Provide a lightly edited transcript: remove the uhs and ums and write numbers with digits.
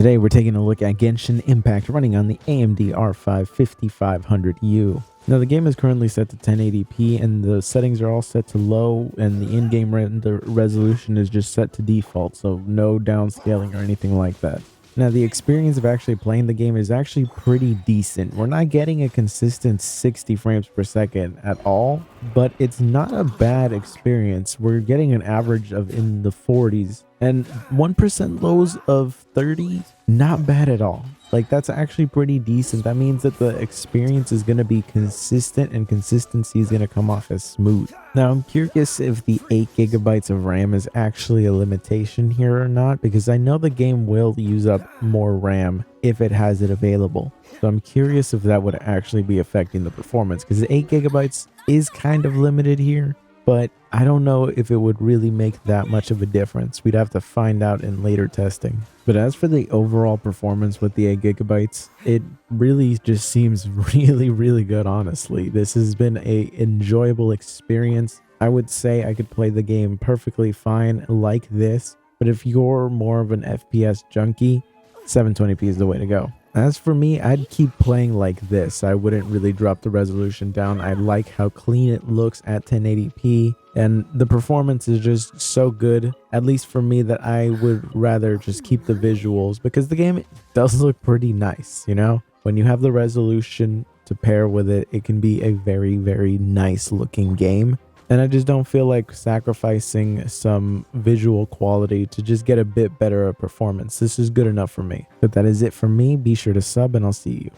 Today we're taking a look at Genshin Impact running on the AMD R5 5500U. Now the game is currently set to 1080p and the settings are all set to low, and the in-game render resolution is just set to default, so no downscaling or anything like that. Now the experience of actually playing the game is actually pretty decent. We're not getting a consistent 60 frames per second at all, but it's not a bad experience. We're getting an average of in the 40s and 1% lows of 30, not bad at all. Like, that's actually pretty decent. That means that the experience is going to be consistent and consistency is going to come off as smooth. Now, I'm curious if the 8 gigabytes of RAM is actually a limitation here or not, because I know the game will use up more RAM if it has it available. So I'm curious if that would actually be affecting the performance, because the 8 gigabytes is kind of limited here, but I don't know if it would really make that much of a difference. We'd have to find out in later testing. But as for the overall performance with the 8 gigabytes, it really just seems really good, honestly. This has been an enjoyable experience. I would say I could play the game perfectly fine like this, but if you're more of an FPS junkie, 720p is the way to go. As for me, I'd keep playing like this. I wouldn't really drop the resolution down. I like how clean it looks at 1080p, and the performance is just so good, at least for me, that I would rather just keep the visuals, because the game does look pretty nice, you know? When you have the resolution to pair with it, it can be a very nice looking game. And I just don't feel like sacrificing some visual quality to just get a bit better performance. This is good enough for me. But that is it for me. Be sure to sub and I'll see you.